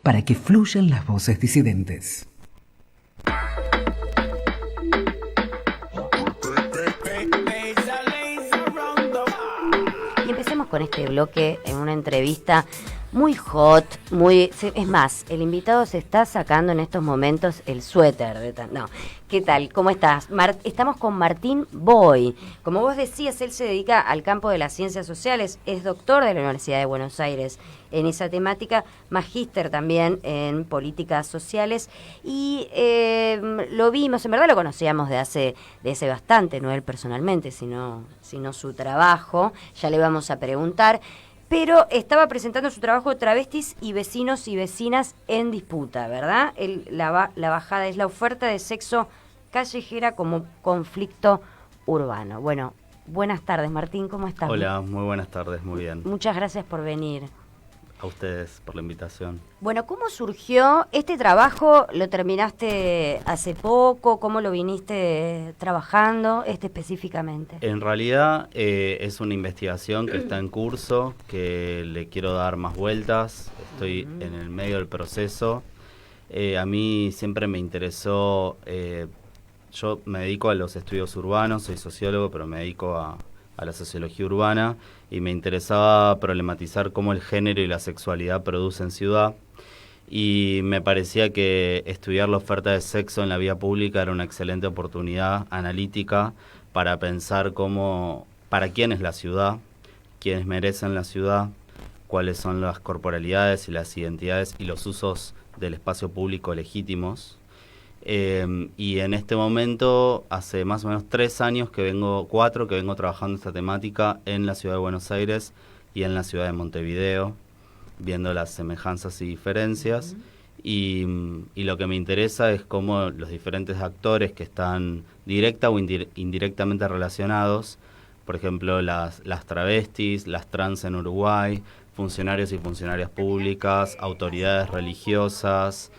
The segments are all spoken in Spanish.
para que fluyan las voces disidentes. Y empecemos con este bloque en una entrevista muy hot, es más, el invitado se está sacando en estos momentos el suéter. No, ¿qué tal? ¿Cómo estás? Estamos con Martín Boy. Como vos decías, él se dedica al campo de las ciencias sociales, es doctor de la Universidad de Buenos Aires en esa temática, magíster también en políticas sociales y lo vimos, en verdad lo conocíamos de hace bastante, no él personalmente, sino su trabajo, ya le vamos a preguntar. Pero estaba presentando su trabajo Travestis y vecinos y vecinas en disputa, ¿verdad? La bajada es la oferta de sexo callejera como conflicto urbano. Bueno, buenas tardes, Martín, ¿cómo estás? Hola, muy buenas tardes, muy bien. Muchas gracias por venir. A ustedes por la invitación. Bueno, ¿cómo surgió este trabajo? ¿Lo terminaste hace poco? ¿Cómo lo viniste trabajando específicamente? En realidad es una investigación que está en curso, que le quiero dar más vueltas. Estoy en el medio del proceso. A mí siempre me interesó, yo me dedico a los estudios urbanos, soy sociólogo, pero me dedico a la sociología urbana y me interesaba problematizar cómo el género y la sexualidad producen ciudad. Y me parecía que estudiar la oferta de sexo en la vía pública era una excelente oportunidad analítica para pensar para quién es la ciudad, quiénes merecen la ciudad, cuáles son las corporalidades y las identidades y los usos del espacio público legítimos. Y en este momento, hace más o menos 3 años, 4 que vengo trabajando esta temática en la ciudad de Buenos Aires y en la ciudad de Montevideo, viendo las semejanzas y diferencias. Y lo que me interesa es cómo los diferentes actores que están directa o indirectamente relacionados, por ejemplo, las travestis, las trans en Uruguay, funcionarios y funcionarias públicas, autoridades religiosas,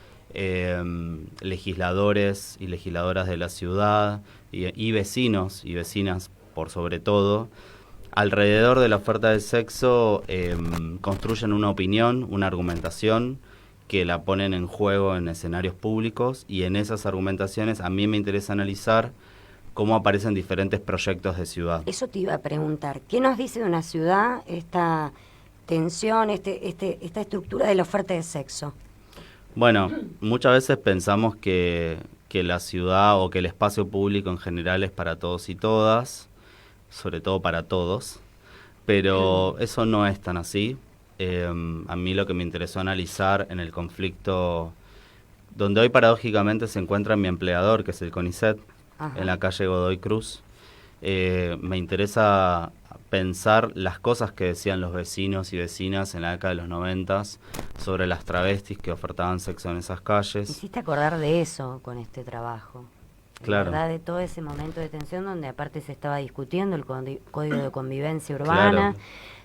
legisladores y legisladoras de la ciudad y vecinos y vecinas por sobre todo, alrededor de la oferta de sexo construyen una opinión, una argumentación que la ponen en juego en escenarios públicos, y en esas argumentaciones a mí me interesa analizar cómo aparecen diferentes proyectos de ciudad. Eso te iba a preguntar, ¿qué nos dice de una ciudad esta tensión, esta estructura de la oferta de sexo? Bueno, muchas veces pensamos que la ciudad o que el espacio público en general es para todos y todas, sobre todo para todos, pero eso no es tan así. A mí lo que me interesó analizar en el conflicto, donde hoy paradójicamente se encuentra mi empleador, que es el CONICET, Ajá. en la calle Godoy Cruz, me interesa pensar las cosas que decían los vecinos y vecinas en la década de los 90 sobre las travestis que ofertaban sexo en esas calles. Hiciste acordar de eso con este trabajo. Claro. ¿Verdad? De todo ese momento de tensión donde aparte se estaba discutiendo el código de convivencia urbana, claro.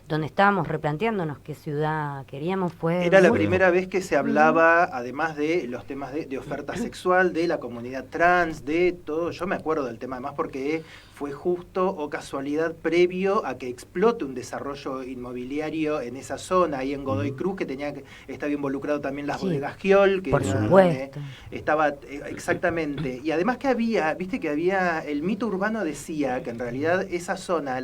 donde estábamos replanteándonos qué ciudad queríamos. Era la primera vez que se hablaba, además de los temas de oferta sexual, de la comunidad trans, de todo. Yo me acuerdo del tema, además porque fue justo o casualidad previo a que explote un desarrollo inmobiliario en esa zona, ahí en Godoy Cruz, que estaba involucrado también las bodegas Giol, que por supuesto. Estaba exactamente. Y además que había, el mito urbano decía que en realidad esa zona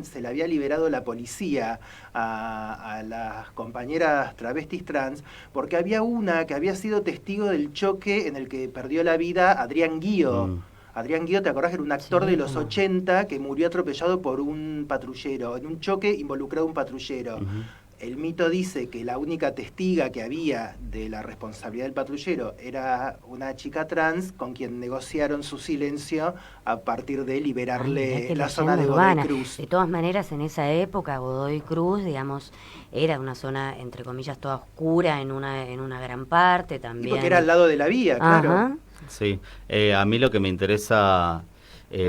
se la había liberado la policía a las compañeras travestis trans, porque había una que había sido testigo del choque en el que perdió la vida Adrián Guío. Adrián Guío, ¿te acordás? Era un actor de los 80 que murió atropellado por un patrullero, en un choque involucrado un patrullero. El mito dice que la única testiga que había de la responsabilidad del patrullero era una chica trans con quien negociaron su silencio a partir de liberarle la zona de Godoy Cruz. De todas maneras, en esa época, Godoy Cruz, digamos, era una zona, entre comillas, toda oscura en una gran parte también. Y porque era al lado de la vía, claro. Ajá. Sí, a mí lo que me interesa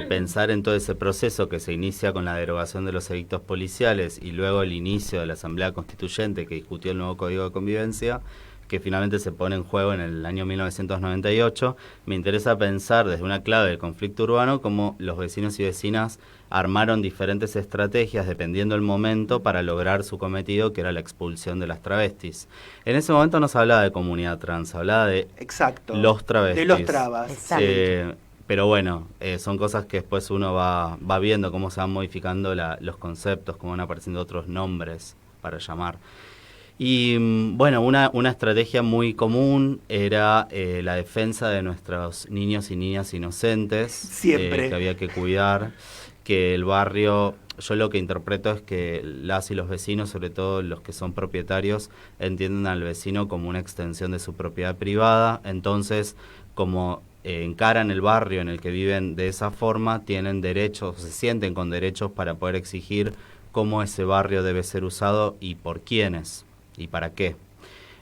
pensar en todo ese proceso que se inicia con la derogación de los edictos policiales y luego el inicio de la Asamblea Constituyente que discutió el nuevo Código de Convivencia, que finalmente se pone en juego en el año 1998, me interesa pensar desde una clave del conflicto urbano cómo los vecinos y vecinas armaron diferentes estrategias dependiendo del momento para lograr su cometido, que era la expulsión de las travestis. En ese momento no se hablaba de comunidad trans, se hablaba de Exacto. los travestis. De los trabas. Exacto. Pero bueno, son cosas que después uno va viendo cómo se van modificando los conceptos, cómo van apareciendo otros nombres para llamar. Y bueno, una estrategia muy común era la defensa de nuestros niños y niñas inocentes. Siempre. Que había que cuidar, que el barrio... Yo lo que interpreto es que las y los vecinos, sobre todo los que son propietarios, entienden al vecino como una extensión de su propiedad privada. Entonces, como encaran el barrio en el que viven de esa forma, tienen derechos, se sienten con derechos para poder exigir cómo ese barrio debe ser usado y por quiénes y para qué.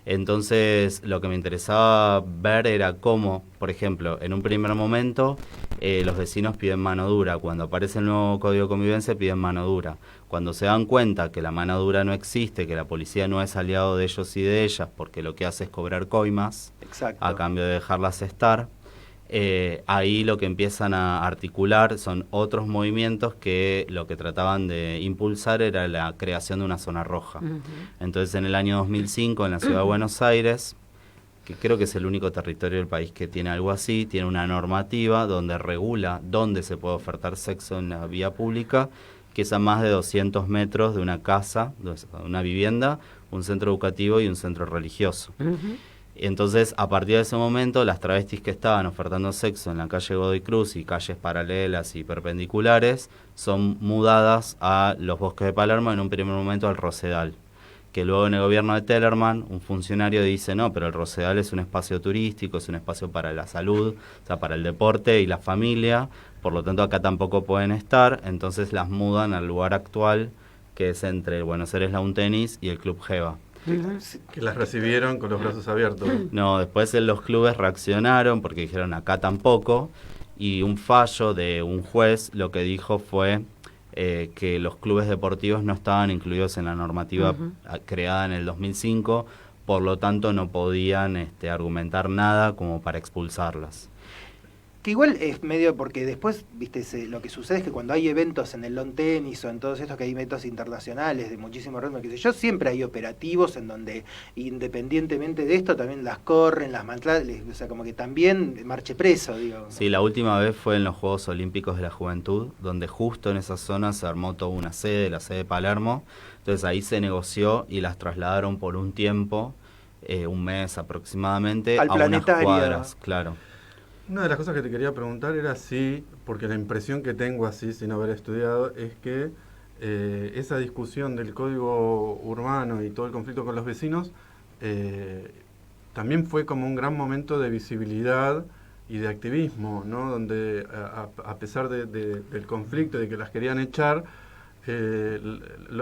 Entonces, lo que me interesaba ver era cómo, por ejemplo, en un primer momento, los vecinos piden mano dura. Cuando aparece el nuevo Código de Convivencia, piden mano dura. Cuando se dan cuenta que la mano dura no existe, que la policía no es aliado de ellos y de ellas, porque lo que hace es cobrar coimas, Exacto. a cambio de dejarlas estar, ahí lo que empiezan a articular son otros movimientos que lo que trataban de impulsar era la creación de una zona roja. Entonces, en el año 2005, en la ciudad de Buenos Aires, que creo que es el único territorio del país que tiene algo así, tiene una normativa donde regula dónde se puede ofertar sexo en la vía pública, que es a más de 200 metros de una casa, de una vivienda, un centro educativo y un centro religioso. Entonces, a partir de ese momento, las travestis que estaban ofertando sexo en la calle Godoy Cruz y calles paralelas y perpendiculares son mudadas a los Bosques de Palermo, en un primer momento al Rosedal, que luego en el gobierno de Tellerman un funcionario dice, no, pero el Rosedal es un espacio turístico, es un espacio para la salud, o sea, para el deporte y la familia, por lo tanto acá tampoco pueden estar, entonces las mudan al lugar actual, que es entre Buenos Aires Lawn Tennis y el Club Geva. Que las recibieron con los brazos abiertos. No, después los clubes reaccionaron porque dijeron acá tampoco, y un fallo de un juez lo que dijo fue que los clubes deportivos no estaban incluidos en la normativa creada en el 2005, por lo tanto no podían argumentar nada como para expulsarlas. Que igual es medio porque después, viste, lo que sucede es que cuando hay eventos en el lawn tenis o en todos estos que hay eventos internacionales de muchísimo ritmo, qué sé yo, siempre hay operativos en donde independientemente de esto también las corren, las maltratan, o sea, como que también marche preso, digo. Sí, la última vez fue en los Juegos Olímpicos de la Juventud, donde justo en esa zona se armó toda una sede, la sede de Palermo, entonces ahí se negoció y las trasladaron por un tiempo, un mes aproximadamente, al a planetario. unas cuadras, claro. Una de las cosas que te quería preguntar era si, porque la impresión que tengo así, sin haber estudiado, es que esa discusión del código urbano y todo el conflicto con los vecinos también fue como un gran momento de visibilidad y de activismo, ¿no? Donde a pesar del conflicto, de que las querían echar,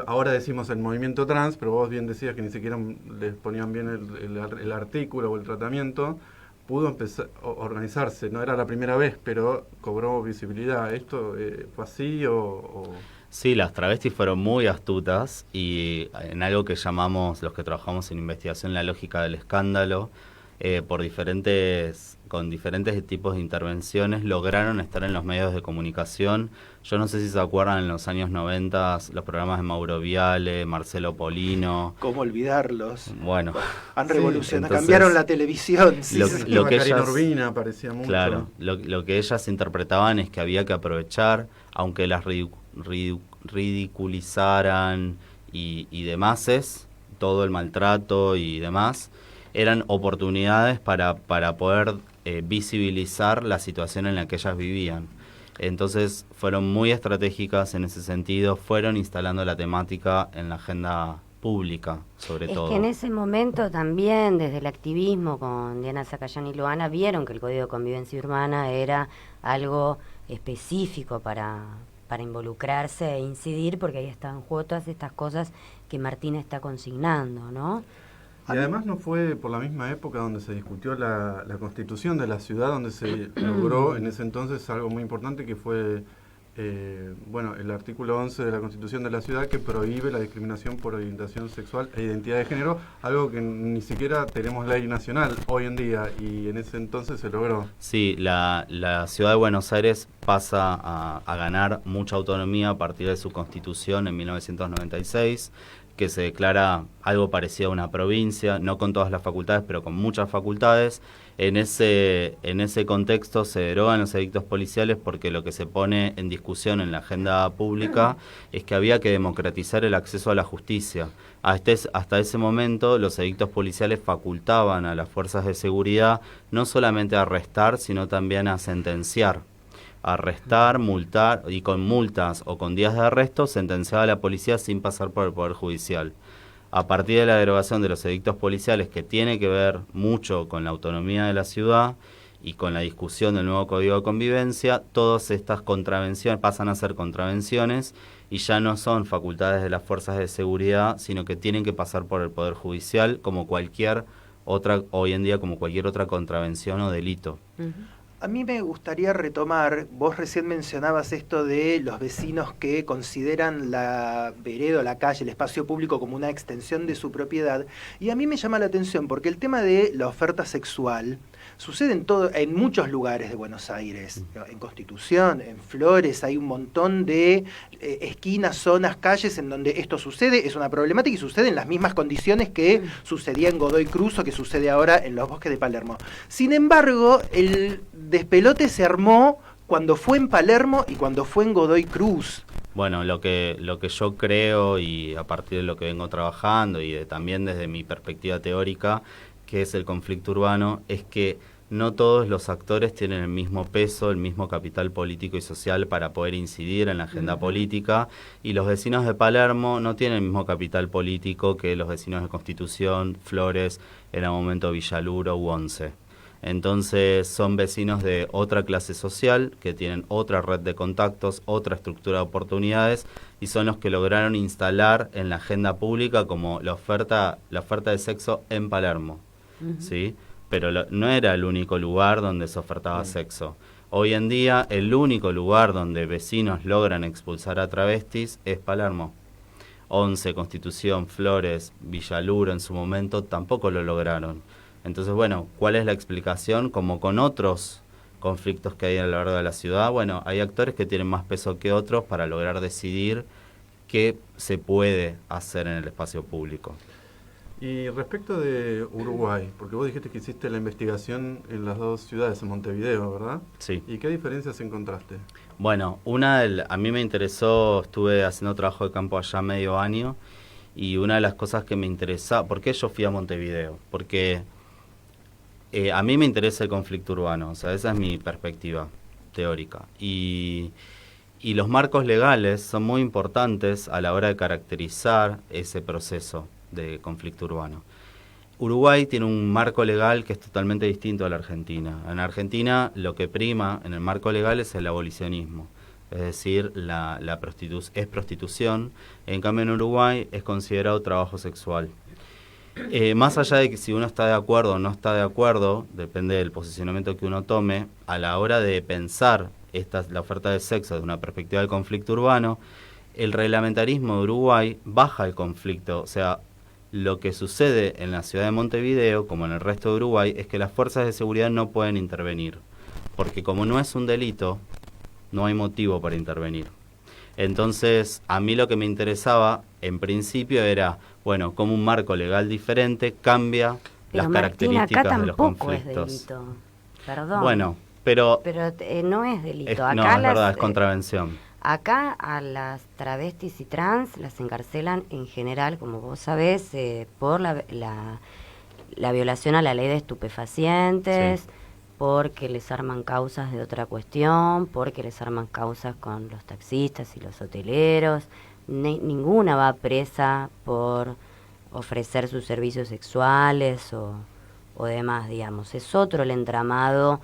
ahora decimos el movimiento trans, pero vos bien decías que ni siquiera les ponían bien el artículo o el tratamiento, pudo empezar a organizarse. No era la primera vez, pero cobró visibilidad. ¿Esto fue así o...? Sí, las travestis fueron muy astutas y en algo que llamamos, los que trabajamos en investigación, la lógica del escándalo, con diferentes tipos de intervenciones, lograron estar en los medios de comunicación. Yo no sé si se acuerdan en los años 90 los programas de Mauro Viale, Marcelo Polino. ¿Cómo olvidarlos? Bueno. Han Sí, revolucionado, entonces, cambiaron la televisión. Sí, lo que Karina ellas, Urbina aparecía mucho. Claro, lo que ellas interpretaban es que había que aprovechar, aunque las ridiculizaran y demás, todo el maltrato y demás, eran oportunidades para poder visibilizar la situación en la que ellas vivían. Entonces fueron muy estratégicas en ese sentido, fueron instalando la temática en la agenda pública, sobre todo. Es que en ese momento también, desde el activismo con Diana Zacayán y Luana, vieron que el Código de Convivencia Urbana era algo específico para involucrarse e incidir, porque ahí están en juego todas estas cosas que Martina está consignando, ¿no? Y además no fue por la misma época donde se discutió la constitución de la ciudad, donde se logró en ese entonces algo muy importante, que fue Bueno, el artículo 11 de la Constitución de la Ciudad, que prohíbe la discriminación por orientación sexual e identidad de género, algo que ni siquiera tenemos ley nacional hoy en día, y en ese entonces se logró. Sí, la Ciudad de Buenos Aires pasa a ganar mucha autonomía a partir de su constitución en 1996, que se declara algo parecido a una provincia, no con todas las facultades, pero con muchas facultades. En ese contexto se derogan los edictos policiales porque lo que se pone en discusión en la agenda pública es que había que democratizar el acceso a la justicia. Hasta ese momento los edictos policiales facultaban a las fuerzas de seguridad no solamente a arrestar, sino también a sentenciar. Arrestar, multar, y con multas o con días de arresto sentenciaba a la policía sin pasar por el Poder Judicial. A partir de la derogación de los edictos policiales, que tiene que ver mucho con la autonomía de la ciudad y con la discusión del nuevo Código de Convivencia, todas estas contravenciones pasan a ser contravenciones y ya no son facultades de las fuerzas de seguridad, sino que tienen que pasar por el Poder Judicial como cualquier otra, hoy en día como cualquier otra contravención o delito. A mí me gustaría retomar, vos recién mencionabas esto de los vecinos que consideran la vereda, la calle, el espacio público como una extensión de su propiedad, y a mí me llama la atención porque el tema de la oferta sexual sucede en muchos lugares de Buenos Aires, en Constitución, en Flores, hay un montón de esquinas, zonas, calles en donde esto sucede, es una problemática y sucede en las mismas condiciones que sucedía en Godoy Cruz o que sucede ahora en los bosques de Palermo. Sin embargo, el despelote se armó cuando fue en Palermo y cuando fue en Godoy Cruz. Bueno, lo que yo creo, y a partir de lo que vengo trabajando y también desde mi perspectiva teórica, que es el conflicto urbano, es que no todos los actores tienen el mismo peso, el mismo capital político y social para poder incidir en la agenda política, y los vecinos de Palermo no tienen el mismo capital político que los vecinos de Constitución, Flores, en el momento Villaluro u Once. Entonces son vecinos de otra clase social, que tienen otra red de contactos, otra estructura de oportunidades, y son los que lograron instalar en la agenda pública como la oferta de sexo en Palermo. ¿Sí? Pero no era el único lugar donde se ofertaba sexo. Hoy en día el único lugar donde vecinos logran expulsar a travestis es Palermo. Once, Constitución, Flores, Villaluro en su momento tampoco lo lograron. Entonces, bueno, ¿cuál es la explicación? Como con otros conflictos que hay a lo largo de la ciudad, bueno, hay actores que tienen más peso que otros para lograr decidir qué se puede hacer en el espacio público. Y respecto de Uruguay, porque vos dijiste que hiciste la investigación en las dos ciudades, en Montevideo, ¿verdad? Sí. ¿Y qué diferencias encontraste? Bueno, a mí me interesó, estuve haciendo trabajo de campo allá medio año, y una de las cosas que me interesaba, ¿por qué yo fui a Montevideo? Porque a mí me interesa el conflicto urbano, o sea, esa es mi perspectiva teórica. Y los marcos legales son muy importantes a la hora de caracterizar ese proceso de conflicto urbano. Uruguay tiene un marco legal que es totalmente distinto a la Argentina. En Argentina lo que prima en el marco legal es el abolicionismo, es decir, es prostitución. En cambio en Uruguay es considerado trabajo sexual. Más allá de que si uno está de acuerdo o no está de acuerdo, depende del posicionamiento que uno tome, a la hora de pensar la oferta de sexo desde una perspectiva del conflicto urbano, el reglamentarismo de Uruguay baja el conflicto. O sea, lo que sucede en la ciudad de Montevideo, como en el resto de Uruguay, es que las fuerzas de seguridad no pueden intervenir, porque como no es un delito, no hay motivo para intervenir. Entonces, a mí lo que me interesaba, en principio, era, bueno, cómo un marco legal diferente cambia las características de los conflictos. Es delito. Perdón. Bueno, pero no es delito. no, es verdad, es contravención. Acá a las travestis y trans las encarcelan en general, como vos sabés, por la violación a la ley de estupefacientes, sí, porque les arman causas de otra cuestión, porque les arman causas con los taxistas y los hoteleros. Ninguna va presa por ofrecer sus servicios sexuales o demás, digamos. Es otro el entramado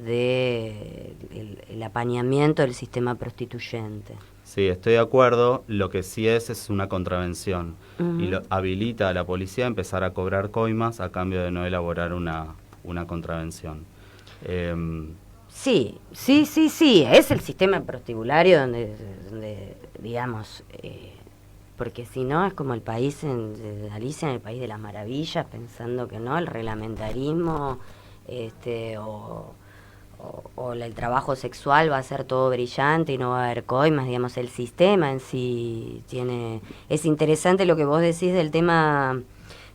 el apañamiento del sistema prostituyente. Sí, estoy de acuerdo. Lo que sí es una contravención. Y habilita a la policía a empezar a cobrar coimas a cambio de no elaborar una contravención. Sí, es el sistema prostibulario donde digamos, porque si no es como el país de Alicia en el País de las Maravillas, pensando que no, el reglamentarismo, o el trabajo sexual va a ser todo brillante y no va a haber coimas, digamos, el sistema en sí es interesante lo que vos decís del tema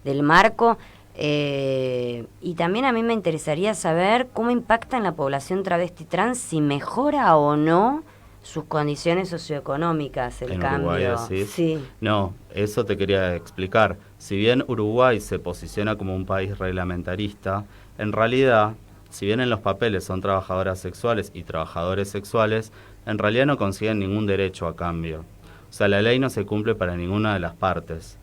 del marco. Y también a mí me interesaría saber cómo impacta en la población travesti trans, si mejora o no sus condiciones socioeconómicas el En cambio. Uruguay, ¿decís? Sí. No, eso te quería explicar. Si bien Uruguay se posiciona como un país reglamentarista, en realidad, si bien en los papeles son trabajadoras sexuales y trabajadores sexuales, en realidad no consiguen ningún derecho a cambio. O sea, la ley no se cumple para ninguna de las partes.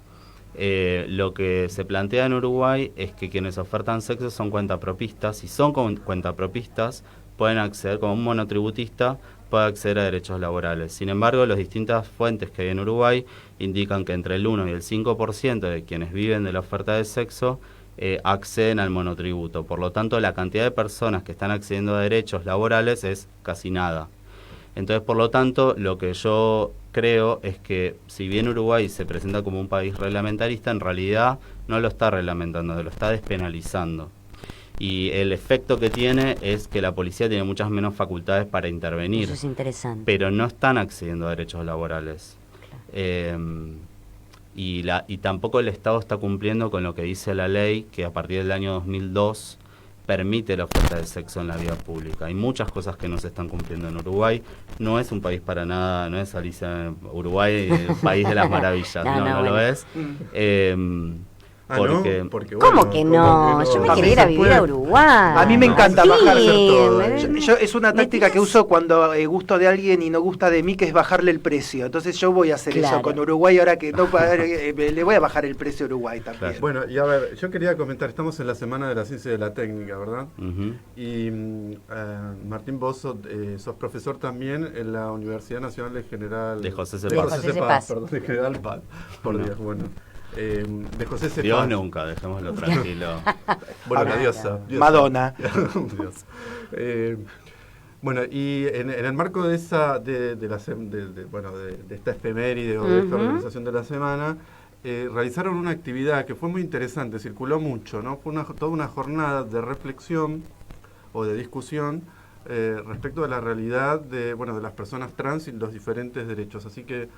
Lo que se plantea en Uruguay es que quienes ofertan sexo son cuentapropistas. Si son cuentapropistas, pueden acceder, como un monotributista, puede acceder a derechos laborales. Sin embargo, las distintas fuentes que hay en Uruguay indican que entre el 1 y el 5% de quienes viven de la oferta de sexo acceden al monotributo. Por lo tanto, la cantidad de personas que están accediendo a derechos laborales es casi nada. Entonces, por lo tanto, lo que yo creo es que si bien Uruguay se presenta como un país reglamentarista, en realidad no lo está reglamentando, lo está despenalizando. Y el efecto que tiene es que la policía tiene muchas menos facultades para intervenir. Eso es interesante. Pero no están accediendo a derechos laborales. Claro. Y tampoco el Estado está cumpliendo con lo que dice la ley, que a partir del año 2002 permite la oferta de sexo en la vía pública. Hay muchas cosas que no se están cumpliendo en Uruguay. No es un país para nada, no es Alicia, Uruguay, el país de las maravillas. no lo es. Porque, no, porque, ¿Cómo bueno, que no? Yo me quería ir a vivir a Uruguay. A mí me encanta Sí, bajarse todo. me- Es una táctica que uso cuando gusto de alguien y no gusta de mí, que es bajarle el precio. Entonces yo voy a hacer Claro. eso con Uruguay, ahora que no le voy a bajar el precio a Uruguay también. Claro. Bueno, y a ver, yo quería comentar, estamos en la Semana de la Ciencia y de la Técnica, ¿verdad? Ujú. Y Martín, vos sos profesor también en la Universidad Nacional de General... De José C. de Paz. José José C. C. Paz, Paz. perdón, de General Paz, por No. Dios, bueno. De José C. Dios Paz. nunca, dejémoslo tranquilo. Bueno, la Ah, diosa. Madonna. Dios. Bueno, y en el marco de esa de esta efeméride o de esta Ujú. organización de la semana, realizaron una actividad que fue muy interesante, circuló mucho, ¿no? Fue toda una jornada de reflexión o de discusión respecto de la realidad de las personas trans y los diferentes derechos. Así que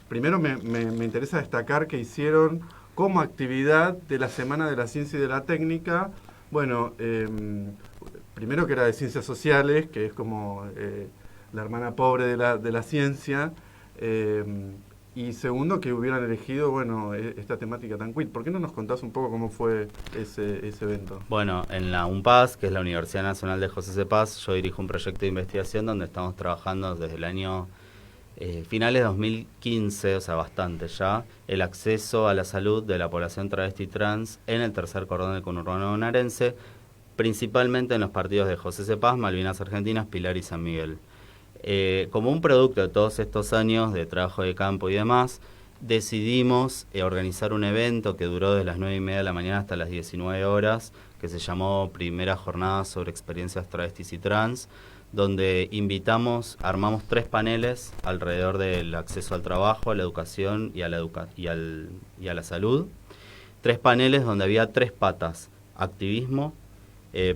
primero me interesa destacar que hicieron como actividad de la Semana de la Ciencia y de la Técnica, primero que era de Ciencias Sociales, que es como la hermana pobre de la ciencia, y segundo que hubieran elegido esta temática tan queer. ¿Por qué no nos contás un poco cómo fue ese evento? Bueno, en la UNPAS, que es la Universidad Nacional de José C. Paz, yo dirijo un proyecto de investigación donde estamos trabajando desde el año finales de 2015, o sea, bastante ya, el acceso a la salud de la población travesti trans en el tercer cordón del conurbano bonaerense, principalmente en los partidos de José C. Paz, Malvinas Argentinas, Pilar y San Miguel. Como un producto de todos estos años de trabajo de campo y demás, decidimos organizar un evento que duró desde las 9:30 de la mañana hasta las 19 horas, que se llamó Primera Jornada sobre Experiencias Travestis y Trans, donde armamos 3 paneles alrededor del acceso al trabajo, a la educación y a la salud. 3 paneles donde había 3 patas: activismo,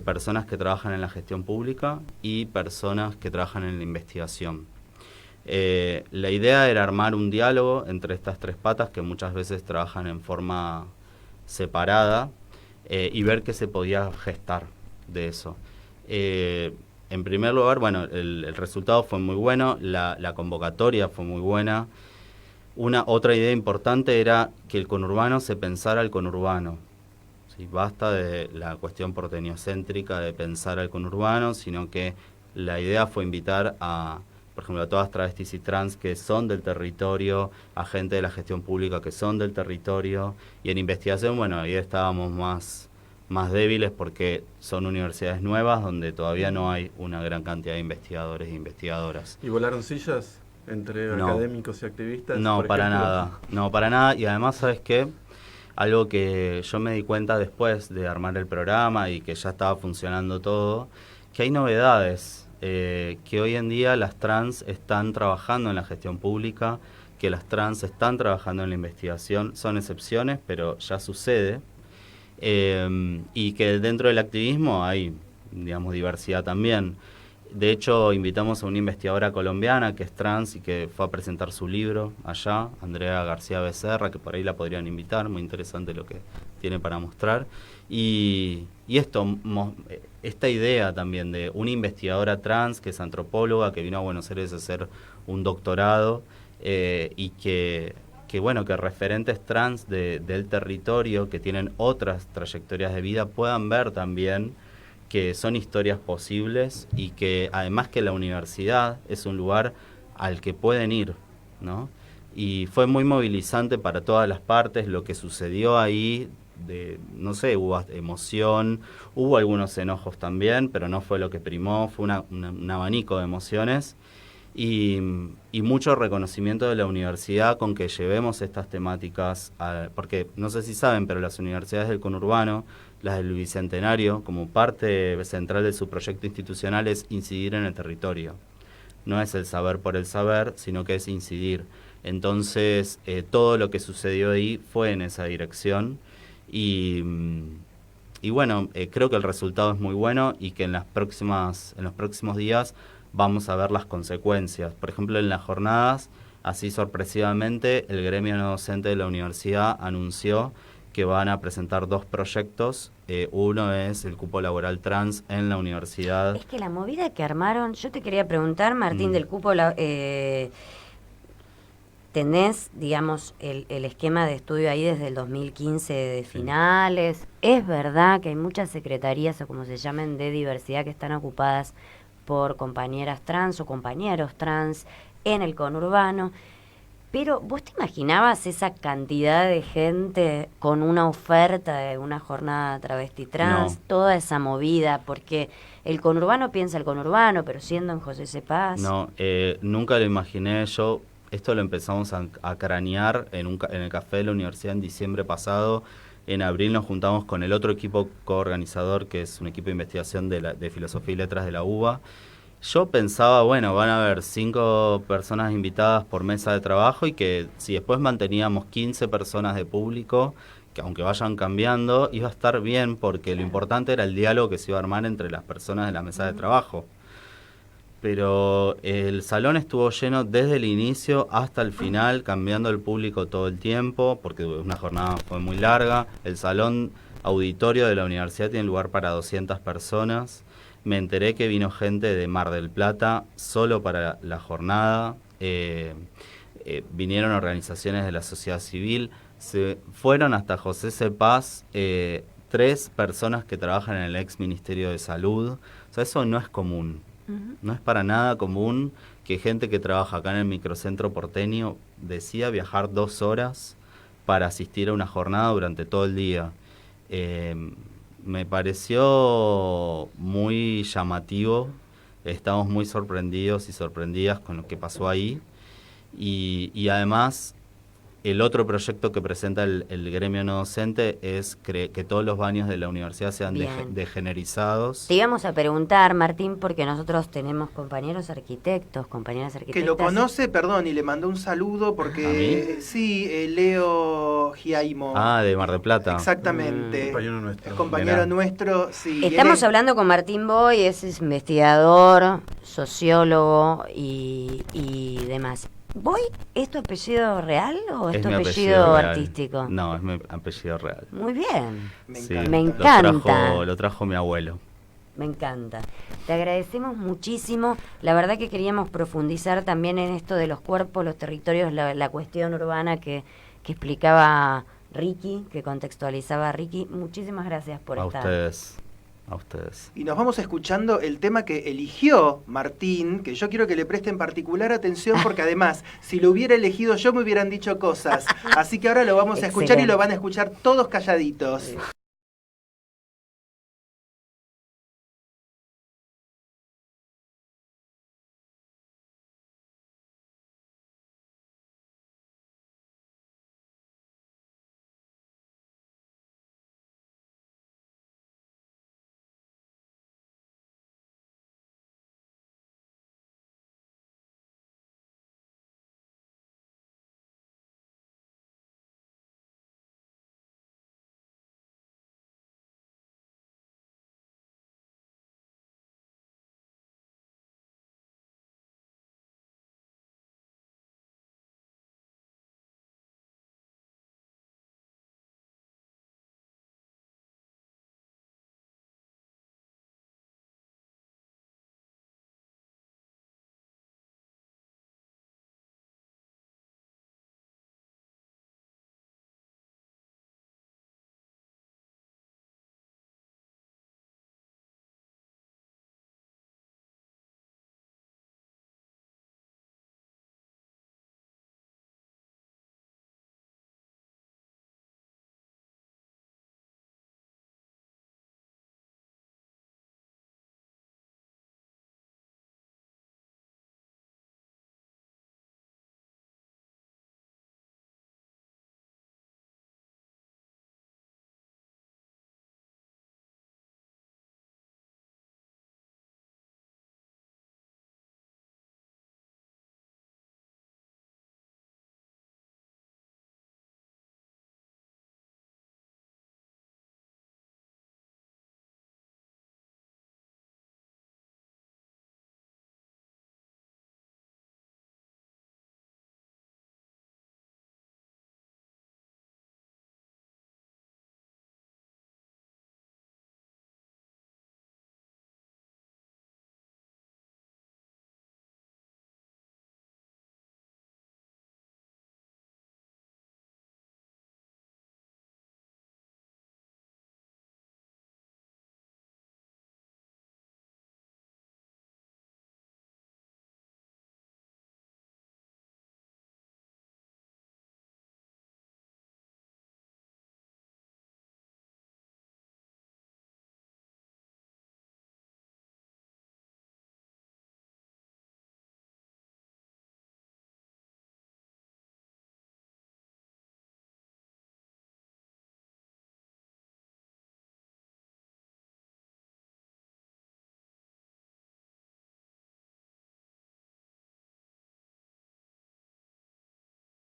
personas que trabajan en la gestión pública y personas que trabajan en la investigación. La idea era armar un diálogo entre estas 3 patas que muchas veces trabajan en forma separada y ver qué se podía gestar de eso. En primer lugar, el resultado fue muy bueno, la convocatoria fue muy buena. Otra idea importante era que el conurbano se pensara al conurbano. ¿Sí? Basta de la cuestión porteñocéntrica de pensar al conurbano, sino que la idea fue invitar por ejemplo, a todas travestis y trans que son del territorio, a gente de la gestión pública que son del territorio, y en investigación, ahí estábamos más débiles porque son universidades nuevas donde todavía no hay una gran cantidad de investigadores e investigadoras. ¿Y volaron sillas entre No. académicos y activistas? No, por para ejemplo? nada, y además, ¿sabes qué? Algo que yo me di cuenta después de armar el programa y que ya estaba funcionando todo, que hay novedades, que hoy en día las trans están trabajando en la gestión pública, que las trans están trabajando en la investigación, son excepciones, pero ya sucede, y que dentro del activismo hay, digamos, diversidad también. De hecho, invitamos a una investigadora colombiana que es trans y que fue a presentar su libro allá, Andrea García Becerra, que por ahí la podrían invitar, muy interesante lo que tiene para mostrar. Y esta idea también de una investigadora trans que es antropóloga, que vino a Buenos Aires a hacer un doctorado, y que referentes trans del territorio que tienen otras trayectorias de vida puedan ver también que son historias posibles y que además que la universidad es un lugar al que pueden ir, ¿no? Y fue muy movilizante para todas las partes lo que sucedió ahí, hubo emoción, hubo algunos enojos también, pero no fue lo que primó, fue un abanico de emociones y mucho reconocimiento de la universidad con que llevemos estas temáticas, porque no sé si saben, pero las universidades del conurbano, las del Bicentenario, como parte central de su proyecto institucional es incidir en el territorio. No es el saber por el saber, sino que es incidir. Entonces, todo lo que sucedió ahí fue en esa dirección y creo que el resultado es muy bueno y que en los próximos días vamos a ver las consecuencias. Por ejemplo, en las jornadas, así sorpresivamente, el gremio no docente de la universidad anunció que van a presentar 2 proyectos. Uno es el cupo laboral trans en la universidad. Es que la movida que armaron, yo te quería preguntar, Martín, del cupo, tenés, digamos, el esquema de estudio ahí desde el 2015 de finales. Es verdad que hay muchas secretarías, o como se llamen, de diversidad que están ocupadas por compañeras trans o compañeros trans en el conurbano. Pero, ¿vos te imaginabas esa cantidad de gente con una oferta de una jornada travesti trans? No. Toda esa movida, porque el conurbano piensa el conurbano, pero siendo en José C. Paz. No, nunca lo imaginé yo. Esto lo empezamos a cranear en el café de la universidad en diciembre pasado. En abril nos juntamos con el otro equipo coorganizador, que es un equipo de investigación de Filosofía y Letras de la UBA. Yo pensaba, van a haber 5 personas invitadas por mesa de trabajo y que si después manteníamos 15 personas de público, que aunque vayan cambiando, iba a estar bien porque lo importante era el diálogo que se iba a armar entre las personas de la mesa de trabajo. Pero el salón estuvo lleno desde el inicio hasta el final, cambiando el público todo el tiempo, porque una jornada fue muy larga. El salón auditorio de la universidad tiene lugar para 200 personas. Me enteré que vino gente de Mar del Plata solo para la jornada. Vinieron organizaciones de la sociedad civil. Se fueron hasta José C. Paz 3 personas que trabajan en el ex Ministerio de Salud. O sea, eso no es común. No es para nada común que gente que trabaja acá en el microcentro porteño decida viajar 2 horas para asistir a una jornada durante todo el día. Me pareció muy llamativo, estamos muy sorprendidos y sorprendidas con lo que pasó ahí y además el otro proyecto que presenta el gremio no docente es que todos los baños de la universidad sean degenerizados. Te íbamos a preguntar, Martín, porque nosotros tenemos compañeras arquitectas. Que lo conoce, perdón, y le mandó un saludo porque... Sí, Leo Giaimo. Ah, de Mar del Plata. Exactamente. Compañero nuestro. Compañero nuestro, sí. Estamos hablando con Martín Boy, es investigador, sociólogo y demás. ¿Boy es tu apellido real o es tu apellido real. artístico? No, es mi apellido real. Muy bien. Sí, Me encanta. Lo trajo mi abuelo. Me encanta. Te agradecemos muchísimo. La verdad que queríamos profundizar también en esto de los cuerpos, los territorios, la cuestión urbana que explicaba Ricky, que contextualizaba Ricky. Muchísimas gracias por estar. A ustedes. Y nos vamos escuchando el tema que eligió Martín, que yo quiero que le presten particular atención porque además, si lo hubiera elegido yo me hubieran dicho cosas. Así que ahora lo vamos a escuchar y lo van a escuchar todos calladitos.